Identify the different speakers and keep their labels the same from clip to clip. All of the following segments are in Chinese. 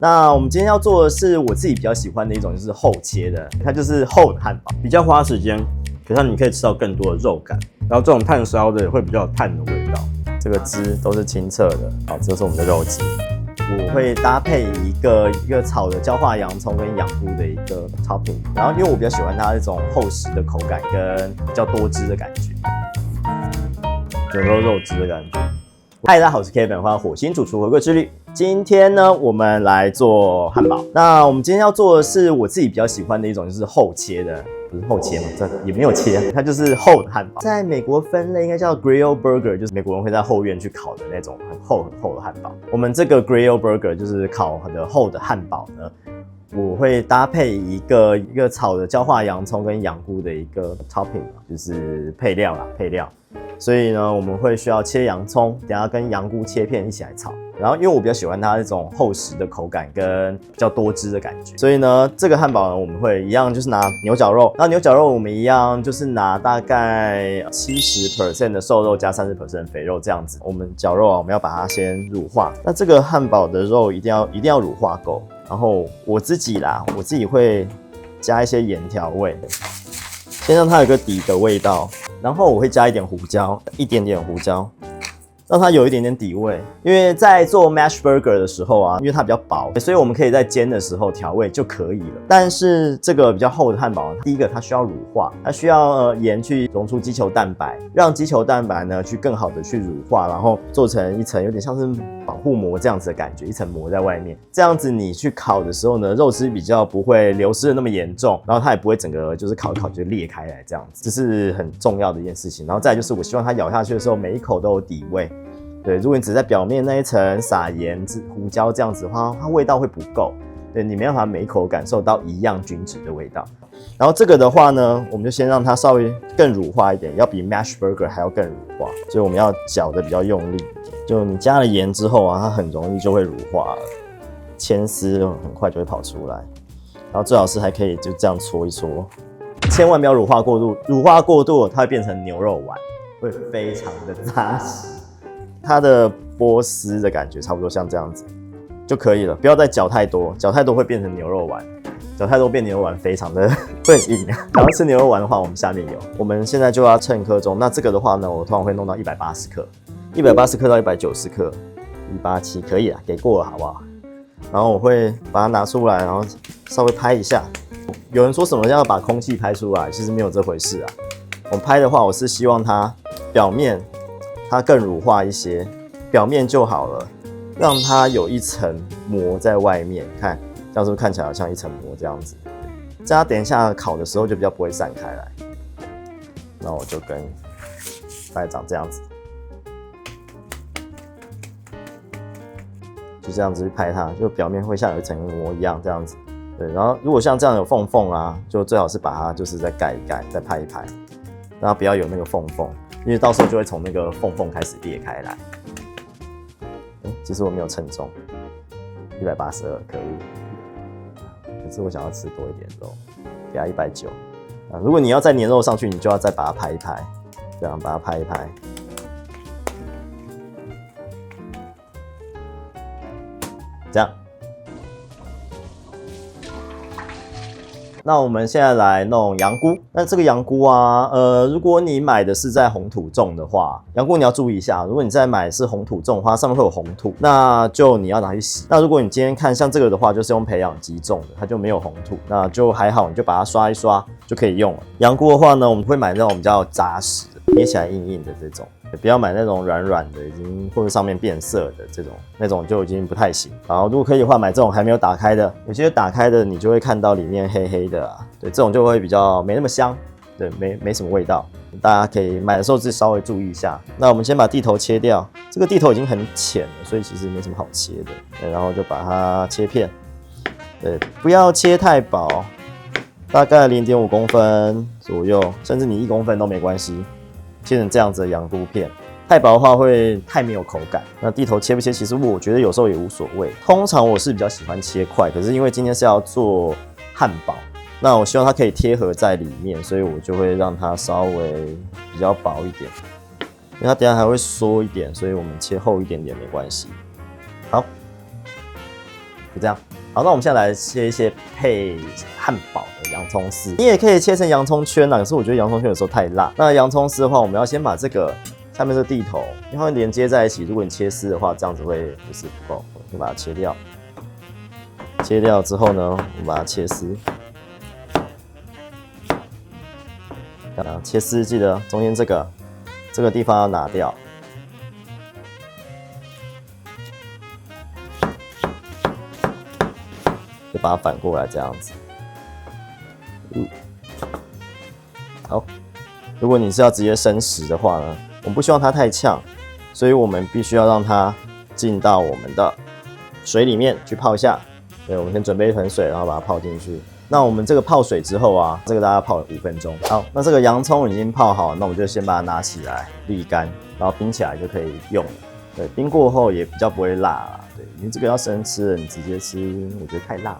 Speaker 1: 那我们今天要做的是我自己比较喜欢的一种，就是厚切的，它就是厚的汉堡，比较花时间，可是你可以吃到更多的肉感，然后这种炭烧的会比较有炭的味道。这个汁都是清澈的，好，这是我们的肉汁。我会搭配一个炒的焦化洋葱跟洋菇的一个 topping， 然后因为我比较喜欢它这种厚实的口感跟比较多汁的感觉，有肉汁的感觉。嗨，大家好，我是 Kevin， 欢迎火星主厨回归之旅。今天呢，我们来做汉堡。那我们今天要做的是我自己比较喜欢的一种，就是厚切的，不是厚切嘛，这也没有切，它就是厚的汉堡。在美国分类应该叫 grill burger， 就是美国人会在后院去烤的那种很厚的汉堡。我们这个 grill burger 就是烤的厚的汉堡呢，我会搭配一个炒的焦化洋葱跟洋菇的一个 topping， 就是配料。所以呢，我们会需要切洋葱，等一下跟洋菇切片一起来炒。然后，因为我比较喜欢它那种厚实的口感跟比较多汁的感觉，所以呢，这个汉堡呢，我们会一样就是拿牛绞肉。那牛绞肉我们一样就是拿大概70% 的瘦肉加30% 的肥肉这样子。我们绞肉啊，我们要把它先乳化。那这个汉堡的肉一定要乳化够。然后我自己会加一些盐调味，先让它有个底的味道。然后我会加一点胡椒，一点点胡椒，让它有一点点底味。因为在做 mash burger 的时候啊，因为它比较薄，所以我们可以在煎的时候调味就可以了。但是这个比较厚的汉堡，第一个它需要乳化，它需要盐去溶出肌球蛋白，让肌球蛋白呢去更好的去乳化，然后做成一层有点像是保护膜这样子的感觉，一层膜在外面。这样子你去烤的时候呢，肉汁比较不会流失的那么严重，然后它也不会整个就是烤一烤就裂开来这样子，这是很重要的一件事情。然后再来就是我希望它咬下去的时候每一口都有底味。对，如果你只在表面那一层撒盐、胡椒这样子的话，它味道会不够。对，你没办法每一口感受到一样均质的味道。然后这个的话呢，我们就先让它稍微更乳化一点，要比 mash burger 还要更乳化，所以我们要搅得比较用力。就你加了盐之后啊，它很容易就会乳化了，牵丝很快就会跑出来。然后最好是还可以就这样搓一搓，千万不要乳化过度，乳化过度它会变成牛肉丸，会非常的扎实。它的波丝的感觉差不多像这样子就可以了，不要再搅太多，搅太多会变成牛肉丸，搅太多变牛肉丸非常的会硬。想要吃牛肉丸的话，我们下面有。我们现在就要称克重，那这个的话呢，我通常会弄到180克，180克到190克，187可以啦，给过了好不好？然后我会把它拿出来，然后稍微拍一下。有人说什么要把空气拍出来，其实没有这回事啊。我拍的话，我是希望它表面它更乳化一些，表面就好了，让它有一层膜在外面。看，这样是不是看起来好像一层膜这样子？这样等一下烤的时候就比较不会散开来。那我就跟大概长这样子，就这样子去拍它，就表面会像有一层膜一样这样子。对，然后如果像这样有缝缝啊，就最好是把它就是再盖一盖，再拍一拍，然后不要有那个缝缝。因为到时候就会从那个缝缝开始裂开来。其实我没有称重，182可以。可是我想要吃多一点肉，给它190。如果你要再粘肉上去，你就要再把它拍一拍，这样把它拍一拍。这样。那我们现在来弄洋菇。那这个洋菇啊，如果你买的是在红土种的话，洋菇你要注意一下。如果你在买是红土种的话，上面会有红土，那就你要拿去洗。那如果你今天看像这个的话，就是用培养基种的，它就没有红土，那就还好，你就把它刷一刷就可以用了。洋菇的话呢，我们会买那种比较扎实的，捏起来硬硬的这种。不要买那种软软的，已经或者上面变色的这种，那种就已经不太行。然后如果可以的话，买这种还没有打开的，有些打开的你就会看到里面黑黑的啊，对，这种就会比较没那么香，对，没什么味道。大家可以买的时候自己稍微注意一下。那我们先把地头切掉，这个地头已经很浅了，所以其实没什么好切的。对，然后就把它切片，对，不要切太薄，大概0.5公分左右，甚至你1公分都没关系。切成这样子的洋菇片，太薄的话会太没有口感。那地头切不切，其实我觉得有时候也无所谓。通常我是比较喜欢切块，可是因为今天是要做汉堡，那我希望它可以贴合在里面，所以我就会让它稍微比较薄一点，因为它等一下还会缩一点，所以我们切厚一点点没关系。好，就这样。好，那我们现在来切一些配汉堡的洋葱丝，你也可以切成洋葱圈可是我觉得洋葱圈有时候太辣。那洋葱丝的话，我们要先把这个下面这个蒂头，因为它会连接在一起，如果你切丝的话，这样子会就是不够，我先把它切掉。切掉之后呢，我们把它切丝。切丝记得中间这个地方要拿掉。就把它反过来这样子。好，如果你是要直接生食的话呢，我们不希望它太呛，所以我们必须要让它进到我们的水里面去泡一下。对，我们先准备一盆水，然后把它泡进去。那我们这个泡水之后啊，这个大概泡5分钟。好，那这个洋葱已经泡好，那我们就先把它拿起来沥干，然后冰起来就可以用了。对，冰过后也比较不会辣啦。对，因为这个要生吃的，你直接吃，我觉得太辣了。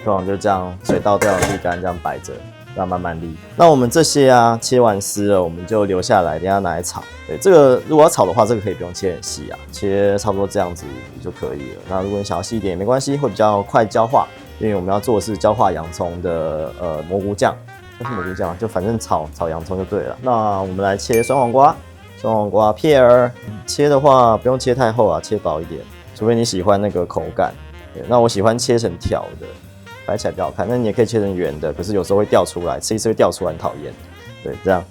Speaker 1: 通常就这样，水倒掉，沥干，这样摆着，让它慢慢沥。那我们这些啊，切完丝了，我们就留下来，等一下拿来炒。对，这个如果要炒的话，这个可以不用切很细啊，切差不多这样子就可以了。那如果你想要细一点也没关系，会比较快焦化，因为我们要做的是焦化洋葱的蘑菇酱，不是蘑菇酱，就反正炒洋葱就对了。那我们来切酸黄瓜。酸黄瓜片儿切的话不用切太厚啊，切薄一点，除非你喜欢那个口感。对，那我喜欢切成条的，摆起来比较好看。那你也可以切成圆的，可是有时候会掉出来，吃一次会掉出来，很讨厌。对，这样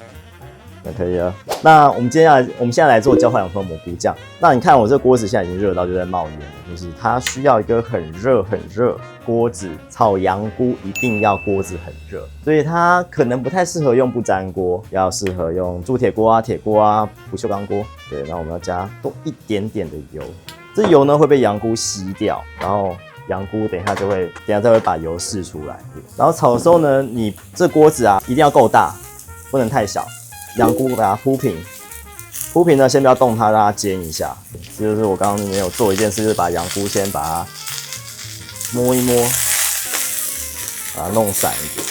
Speaker 1: 那可以了。那我们现在来做焦化洋葱蘑菇酱。那你看我这锅子现在已经热到就在冒烟了，就是它需要一个很热锅子，炒洋菇一定要锅子很热，所以它可能不太适合用不粘锅，要适合用铸铁锅啊、铁锅啊、不锈钢锅。对，然后我们要加多一点点的油，这油呢会被洋菇吸掉，然后洋菇等一下再会把油释出来。然后炒的时候呢，你这锅子啊一定要够大，不能太小。洋菇把它铺平，铺平呢先不要动它，让它煎一下。这就是我刚刚没有做一件事，就是把洋菇先把它摸一摸，把它弄散一点。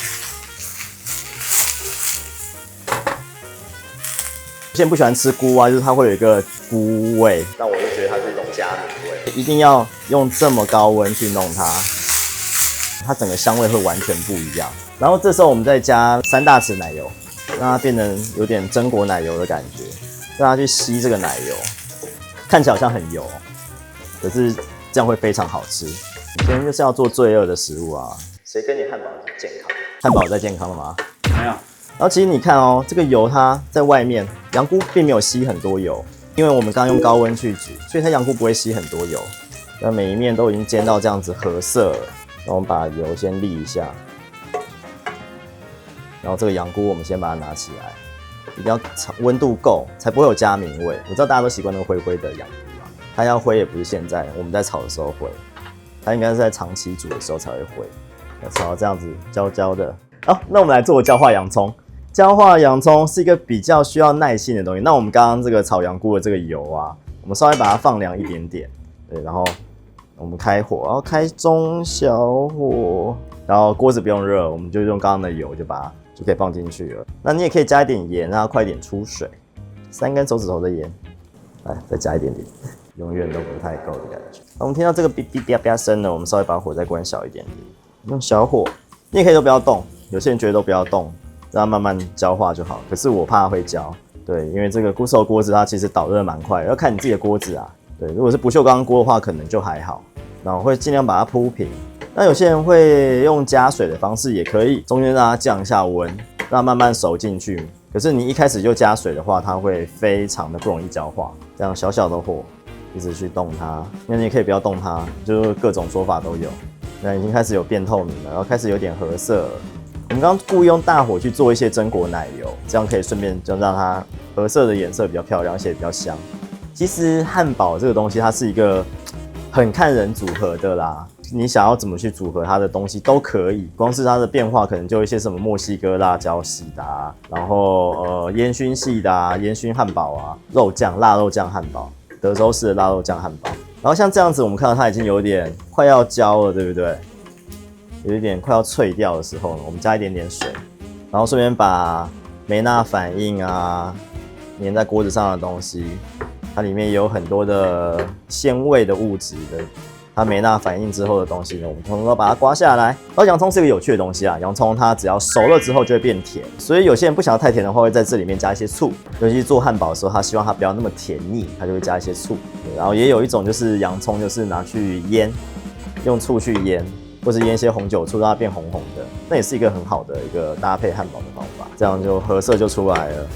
Speaker 1: 有些人不喜欢吃菇啊，就是它会有一个菇味，但我就觉得它是一种加名味。一定要用这么高温去弄它，它整个香味会完全不一样。然后这时候我们再加3大匙奶油，让它变成有点榛果奶油的感觉，让它去吸这个奶油，看起来好像很油，可是这样会非常好吃。今天就是要做罪恶的食物啊！谁跟你汉堡健康？汉堡在健康了吗？没有。然后其实你看哦，这个油它在外面，洋菇并没有吸很多油，因为我们刚刚用高温去煮，所以它洋菇不会吸很多油。那每一面都已经煎到这样子褐色了，那我们把油先沥一下，然后这个洋菇我们先把它拿起来，一定要温度够，才不会有加名味。我知道大家都习惯那个灰灰的洋菇啊，它要灰也不是现在，我们在炒的时候灰，它应该是在长期煮的时候才会灰，炒到这样子焦焦的。好，那我们来做焦化洋葱。焦化洋葱是一个比较需要耐性的东西。那我们刚刚这个炒洋菇的这个油啊，我们稍微把它放凉一点点，对，然后我们开火，然后开中小火，然后锅子不用热，我们就用刚刚的油就可以放进去了。那你也可以加一点盐，让它快一点出水，3根手指头的盐，来再加一点点，永远都不太够的感觉。我们听到这个哔哔哔哔声呢，我们稍微把火再关小一点点，用小火，你也可以都不要动，有些人觉得都不要动，让它慢慢焦化就好。可是我怕它会焦，对，因为这个固手锅子它其实导热蛮快，要看你自己的锅子啊。对，如果是不锈钢锅的话，可能就还好。那我会尽量把它铺平。那有些人会用加水的方式也可以，中间让它降一下温，让它慢慢熟进去。可是你一开始就加水的话，它会非常的不容易焦化。这样小小的火一直去动它，那你也可以不要动它，就是各种说法都有。那已经开始有变透明了，然后开始有点褐色了。我们刚刚故意用大火去做一些榛果奶油，这样可以顺便就让它褐色的颜色比较漂亮，而且比较香。其实汉堡这个东西，它是一个很看人组合的啦。你想要怎么去组合它的东西都可以，光是它的变化可能就一些什么墨西哥辣椒系的啊，然后烟熏系的啊，烟熏汉堡啊，肉酱腊肉酱汉堡，德州式的腊肉酱汉堡。然后像这样子，我们看到它已经有点快要焦了，对不对？有一点快要脆掉的时候呢，我们加一点点水，然后顺便把梅纳反应啊粘在锅子上的东西，它里面有很多的鲜味的物质的它梅纳反应之后的东西呢，我们统统都把它刮下来。然后洋葱是一个有趣的东西啊，洋葱它只要熟了之后就会变甜，所以有些人不想要太甜的话，会在这里面加一些醋。尤其是做汉堡的时候，他希望它不要那么甜腻，他就会加一些醋。然后也有一种就是洋葱就是拿去腌，用醋去腌，或是腌一些红酒醋让它变红红的，那也是一个很好的一个搭配汉堡的方法。这样就褐色就出来了。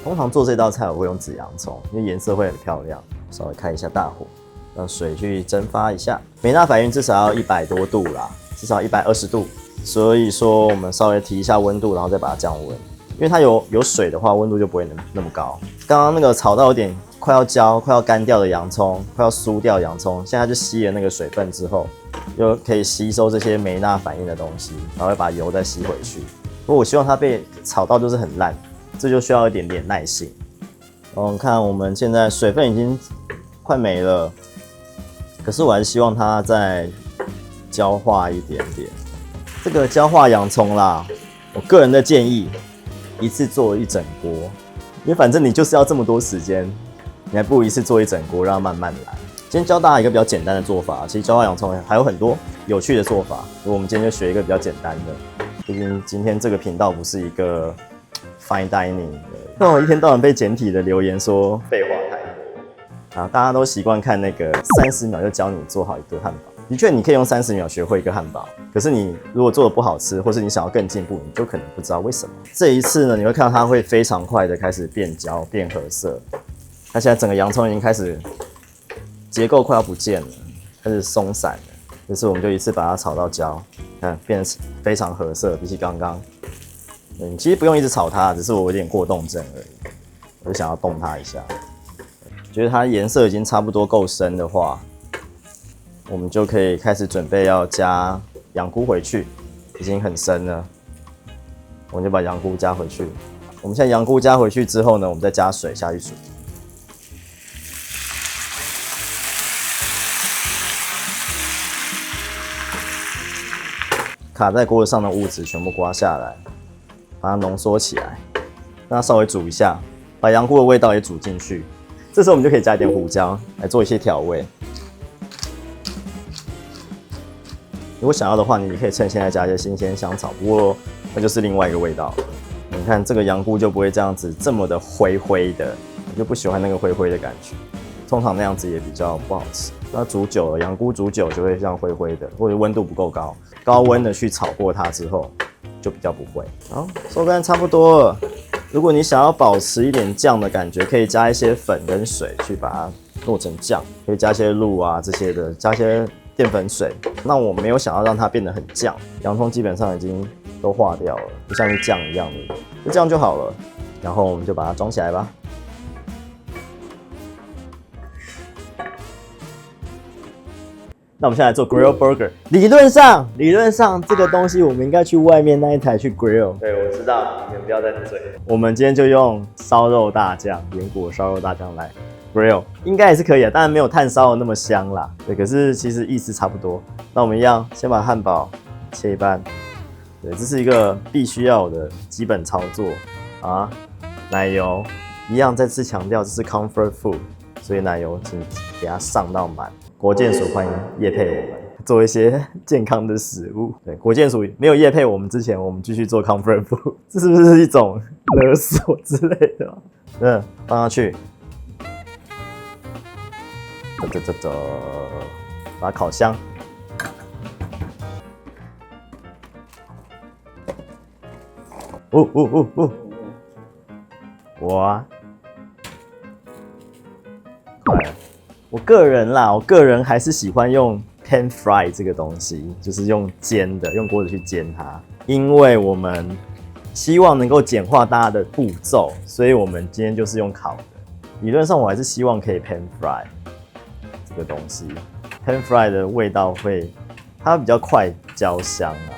Speaker 1: 通常做这道菜我会用紫洋葱，因为颜色会很漂亮。稍微开一下大火。让水去蒸发一下，梅纳反应至少要100多度啦，至少120度。所以说我们稍微提一下温度，然后再把它降温。因为它有水的话，温度就不会那么高。刚刚那个炒到有点快要焦、快要干掉的洋葱，快要酥掉的洋葱，现在就吸了那个水分之后，就可以吸收这些梅纳反应的东西，然后会把油再吸回去。不过我希望它被炒到就是很烂，这就需要一点点耐性。看我们现在水分已经快没了。可是我还是希望它再焦化一点点。这个焦化洋葱啦，我个人的建议，一次做一整锅，因为反正你就是要这么多时间，你还不如一次做一整锅，让它慢慢来。今天教大家一个比较简单的做法，其实焦化洋葱还有很多有趣的做法，所以我们今天就学一个比较简单的。毕竟今天这个频道不是一个 fine dining 的，那我一天到晚被简体的留言说废话太多。啊，大家都习惯看那个30秒就教你做好一个汉堡。的确，你可以用30秒学会一个汉堡。可是你如果做的不好吃，或是你想要更进步，你就可能不知道为什么。这一次呢，你会看到它会非常快的开始变焦、变褐色。它现在整个洋葱已经开始结构快要不见了，开始松散了。这次我们就一次把它炒到焦，看变得非常褐色，比起刚刚。你其实不用一直炒它，只是我有点过动症而已，我就想要动它一下。觉得它颜色已经差不多够深的话，我们就可以开始准备要加洋菇回去，已经很深了，我们就把洋菇加回去。我们现在洋菇加回去之后呢，我们再加水下去煮。卡在锅子上的物质全部刮下来，把它浓缩起来，让它稍微煮一下，把洋菇的味道也煮进去。这时候我们就可以加一点胡椒来做一些调味。如果想要的话，你可以趁现在加一些新鲜香草，不过那就是另外一个味道了。你看这个洋菇就不会这样子这么的灰灰的，我就不喜欢那个灰灰的感觉。通常那样子也比较不好吃。那煮久了，洋菇煮久就会像灰灰的，或者温度不够高，高温的去炒过它之后，就比较不会。好，收干差不多了。如果你想要保持一点酱的感觉，可以加一些粉跟水去把它做成酱，可以加一些露啊这些的，加一些淀粉水。那我没有想要让它变得很酱，洋葱基本上已经都化掉了，不像是酱一样的，就这样就好了。然后我们就把它装起来吧。那我们现在来做 grill burger。理论上这个东西我们应该去外面那一台去 grill。对，我知道，你们不要再嘴。我们今天就用烧肉大酱，盐果烧肉大酱来 grill， 应该也是可以啊，当然没有炭烧的那么香啦。对，可是其实意思差不多。那我们一样，先把汉堡切一半。对，这是一个必须要有的基本操作啊。奶油一样，再次强调这是 comfort food， 所以奶油请给它上到满。国健署欢迎业配我们做一些健康的食物。对，国健署没有业配我们之前，我们继续做 comfort food， 这是不是一种勒索之类的？放上去，把它烤香。哇！快了。我个人还是喜欢用 pan fry 这个东西，就是用煎的，用锅子去煎它，因为我们希望能够简化大家的步骤，所以我们今天就是用烤的。理论上我还是希望可以 pan fry 这个东西 ，pan fry 的味道它比较快焦香啊。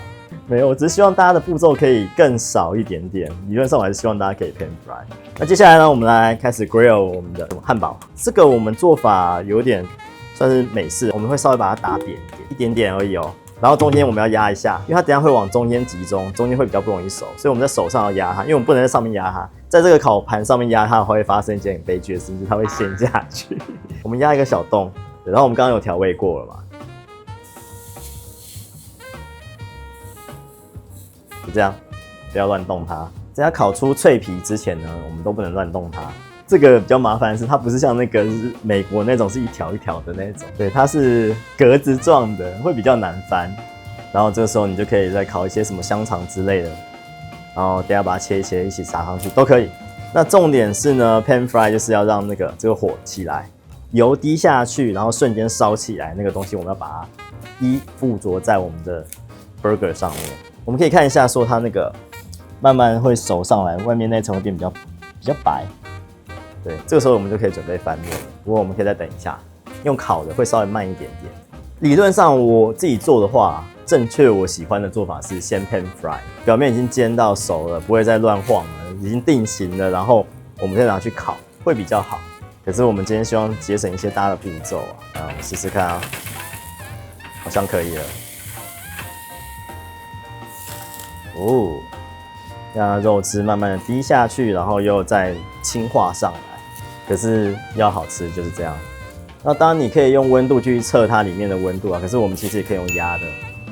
Speaker 1: 没有，我只是希望大家的步骤可以更少一点点。理论上我还是希望大家可以 pan fry。那接下来呢，我们来开始 grill 我们的汉堡。这个我们做法有点算是美式，我们会稍微把它打扁一点点而已哦。然后中间我们要压一下，因为它等一下会往中间集中，中间会比较不容易熟，所以我们在手上要压它，因为我们不能在上面压它。在这个烤盘上面压它的话，会发生一件很悲剧的事情，就是它会陷下去。我们压一个小洞，然后我们刚刚有调味过了嘛，就这样，不要乱动它。在它烤出脆皮之前呢，我们都不能乱动它。这个比较麻烦的是，它不是像那个美国那种是一条一条的那种，对，它是格子状的，会比较难翻。然后这个时候你就可以再烤一些什么香肠之类的，然后等下把它切一切，一起撒上去都可以。那重点是呢 ，pan fry 就是要让这个火起来，油滴下去，然后瞬间烧起来，那个东西我们要把它附着在我们的 burger 上面。我们可以看一下，说它那个慢慢会熟上来，外面那层会变比较白。对，这个时候我们就可以准备翻面了。不过我们可以再等一下，用烤的会稍微慢一点点。理论上我自己做的话，正确我喜欢的做法是先 pan fry， 表面已经煎到熟了，不会再乱晃了，已经定型了，然后我们再拿去烤，会比较好。可是我们今天希望节省一些大家的步骤啊，我们试试看啊，好像可以了。哦，让肉汁慢慢的滴下去，然后又再轻化上来。可是要好吃就是这样。那当然你可以用温度去测它里面的温度啊，可是我们其实也可以用压的。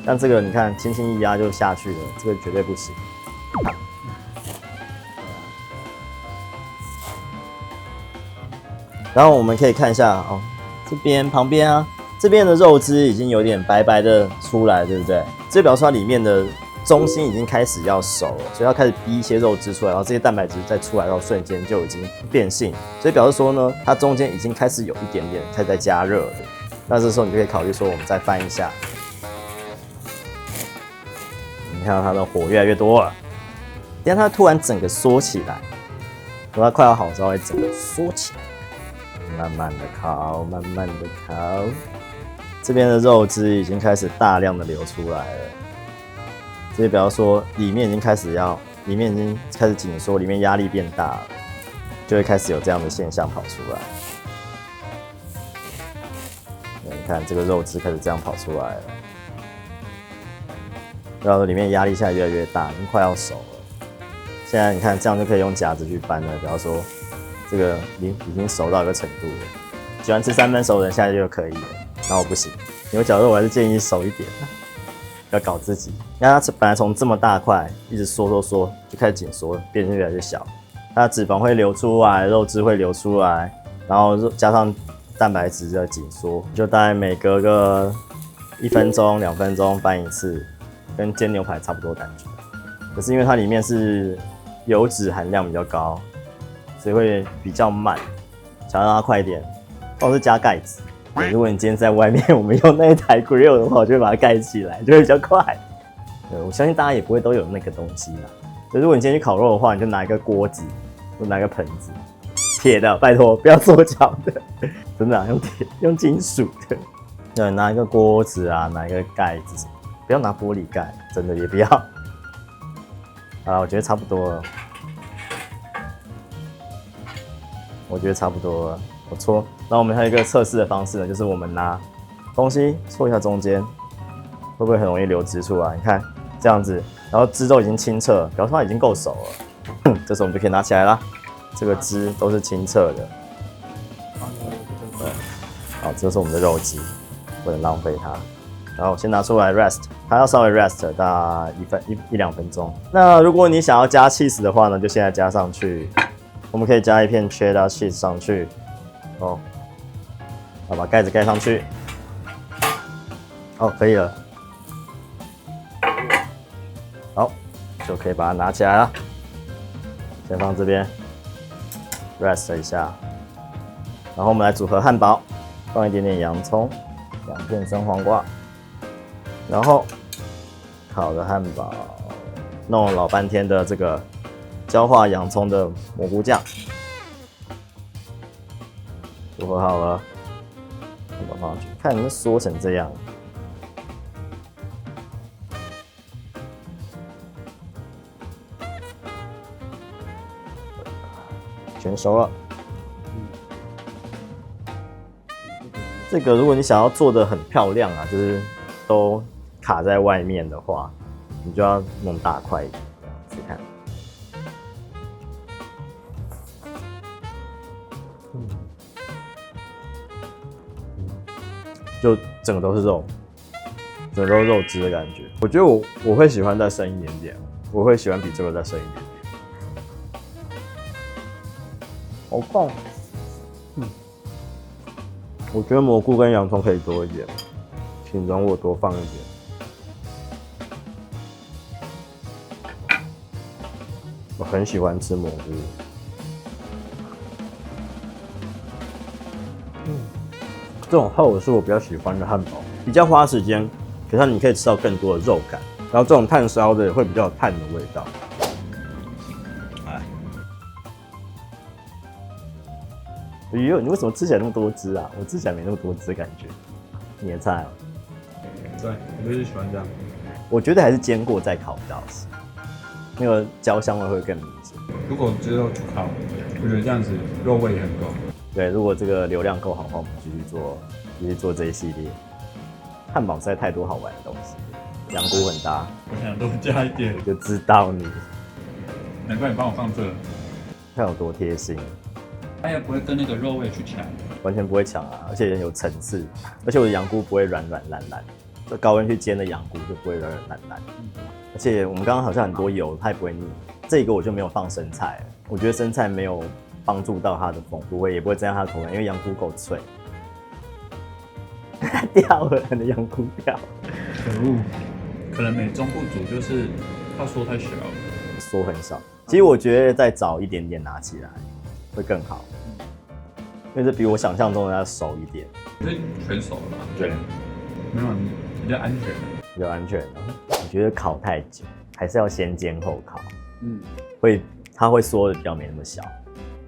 Speaker 1: 但这个你看，轻轻一压就下去了，这个绝对不行。然后我们可以看一下哦，旁边啊，这边的肉汁已经有点白白的出来，对不对？这表示它里面的中心已经开始要熟了，所以要开始逼一些肉汁出来，然后这些蛋白质再出来到瞬间就已经变性，所以表示说呢，它中间已经开始有一点点开始在加热了。那这时候你就可以考虑说，我们再翻一下，你看到它的火越来越多了，等下它突然整个缩起来，等它快要好的时候会整个缩起来，慢慢的烤，慢慢的烤，这边的肉汁已经开始大量的流出来了。所以比方说，里面已经开始紧缩，里面压力变大了，就会开始有这样的现象跑出来。你看这个肉汁开始这样跑出来了，然后里面压力现在越来越大，已经快要熟了。现在你看这样就可以用夹子去翻了。比方说，这个已经熟到一个程度了，喜欢吃3分熟的人现在就可以了。那我不行，牛绞肉我还是建议熟一点。要搞自己，那它本来从这么大块一直缩，就开始紧缩，变得越来越小。它的脂肪会流出来，肉汁会流出来，然后加上蛋白质的紧缩，就大概每隔个1分钟、2分钟翻一次，跟煎牛排差不多感觉。可是因为它里面是油脂含量比较高，所以会比较慢。想要让它快一点，或者是加盖子。如果你今天在外面，我们用那一台 grill 的话，我就会把它盖起来，就会比较快。对，我相信大家也不会都有那个东西啦。所以如果你今天去烤肉的话，你就拿一个锅子，或拿一个盆子，铁的，拜托不要塑胶的，真的、啊、用金属的。对，拿一个锅子啊，拿一个盖子，不要拿玻璃盖，真的也不要。好了，我觉得差不多了。我觉得差不多了，我搓。那我们还有一个测试的方式呢，就是我们拿东西搓一下中间，会不会很容易流汁出来？你看这样子，然后汁都已经清澈，表示它已经够熟了。这时候我们就可以拿起来啦，这个汁都是清澈的。对，好，这是我们的肉汁，不能浪费它。然后先拿出来 rest， 它要稍微 rest 大概1-2分钟。那如果你想要加 cheese 的话呢，就现在加上去。我们可以加一片 cheddar cheese 上去。哦。好，把盖子盖上去。哦，可以了。好，就可以把它拿起来了。先放这边 ，rest 一下。然后我们来组合汉堡，放一点点洋葱，2片生黄瓜，然后烤的汉堡，弄了老半天的这个焦化洋葱的蘑菇酱，组合好了。把它放上去，看你们缩成这样，全熟了。这个如果你想要做的很漂亮啊，就是都卡在外面的话，你就要弄大块一点，这样子看。就整个都是肉，整个都是肉汁的感觉。我觉得我会喜欢再深一点点，我会喜欢比这个再深一点。好棒。我觉得蘑菇跟洋葱可以多一点，请容我多放一点。我很喜欢吃蘑菇。这种厚是我比较喜欢的汉堡，比较花时间，可是你可以吃到更多的肉感。然后这种炭烧的会比较有炭的味道。哟，你为什么吃起来那么多汁啊？我吃起来没那么多汁的感觉。你的菜哦？
Speaker 2: 对，我就是喜欢这样。
Speaker 1: 我觉得还是煎过再烤比较好吃，那个焦香味会更明显。
Speaker 2: 如果之后去烤，我觉得这样子肉味也很够。
Speaker 1: 对，如果这个流量够好的话，我们继续做这一系列。汉堡实在太多好玩的东西，羊菇很搭，
Speaker 2: 我想多加一点。
Speaker 1: 我就知道你，
Speaker 2: 难怪你帮我放这。
Speaker 1: 看有多贴心。
Speaker 2: 它也不会跟那个肉味去抢，
Speaker 1: 完全不会抢啊，而且有层次，而且我的羊菇不会软软烂烂，这高温去煎的羊菇就不会软软烂烂，而且我们刚刚好像很多油，它也不会腻。这个我就没有放生菜了，我觉得生菜没有帮助到它的丰富味，也不会增加它的口感，因为羊菇够脆。掉了，你的羊菇掉了，
Speaker 2: 可恶！可能美中不足就是它缩太小了，
Speaker 1: 缩很少。其实我觉得再早一点点拿起来会更好。因为这比我想象中的要熟一点，
Speaker 2: 可是全熟了吧？
Speaker 1: 对，
Speaker 2: 没有比较安全，
Speaker 1: 比较安全的。我觉得烤太久，还是要先煎后烤，它会缩的比较没那么小。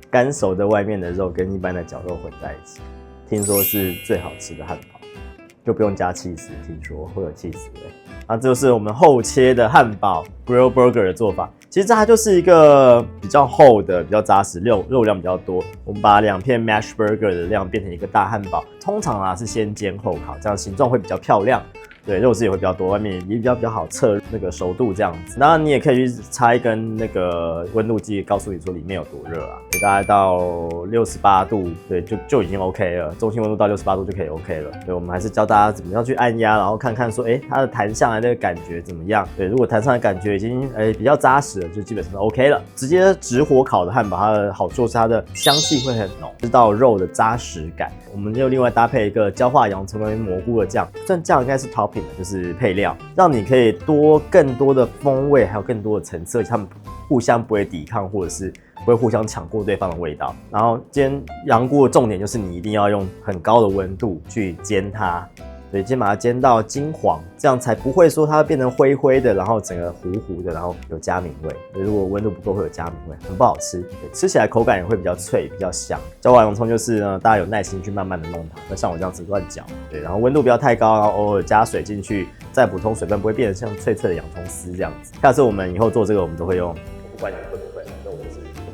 Speaker 1: 干熟的外面的肉跟一般的绞肉混在一起，听说是最好吃的汉堡，就不用加起司，听说会有起司味。这就是我们厚切的汉堡 Grill Burger 的做法。其实它就是一个比较厚的、比较扎实、肉量比较多。我们把2片 Mash Burger 的量变成一个大汉堡，通常是先煎后烤，这样形状会比较漂亮。对，肉质也会比较多，外面也比较好测那个熟度这样子。当然你也可以去插一根那个温度计，告诉你说里面有多热啊，大概到68度，对，就已经 OK 了。中心温度到68度就可以 OK 了。对，我们还是教大家怎么样去按压，然后看看说，它的弹上来那个感觉怎么样？对，如果弹上来感觉已经比较扎实了，就基本上 OK 了。直接直火烤的汉堡，它的好处是它的香气会很浓，知道肉的扎实感。我们又另外搭配一个焦化洋葱跟蘑菇的酱，这酱应该是 topping。就是配料，让你可以更多的风味，还有更多的层次，他们互相不会抵抗，或者是不会互相抢过对方的味道。然后煎羊菇的重点就是你一定要用很高的温度去煎它，所以先把它煎到金黄，这样才不会说它变成灰灰的，然后整个糊糊的，然后有加明味。如果温度不够会有加明味，很不好吃。对，吃起来口感也会比较脆，比较香。焦化洋葱就是呢，大家有耐心去慢慢的弄它，那像我这样子乱搅。对，然后温度不要太高，然后偶尔加水进去，再补充水分，不会变成像脆脆的洋葱丝这样子。下次我们以后做这个，我们都会用，我不管你会不会，反正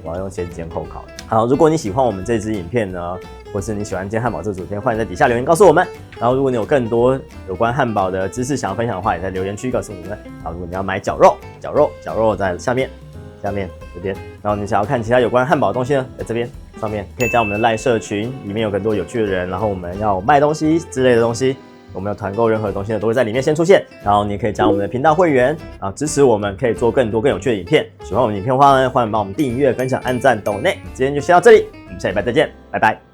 Speaker 1: 我要用先煎后烤。好，如果你喜欢我们这支影片呢，或是你喜欢煎汉堡这主题，欢迎在底下留言告诉我们。然后，如果你有更多有关汉堡的知识想要分享的话，也在留言区告诉我们。好，如果你要买绞肉在下面这边。然后你想要看其他有关汉堡的东西呢，在这边上面可以加我们的赖社群，里面有更多有趣的人。然后我们要卖东西之类的东西，我们要团购任何东西呢，都会在里面先出现。然后你也可以加我们的频道会员，然后支持我们，可以做更多更有趣的影片。喜欢我们影片的话呢，欢迎帮我们订阅、分享、按赞、抖内。今天就先到这里，我们下礼拜再见，拜拜。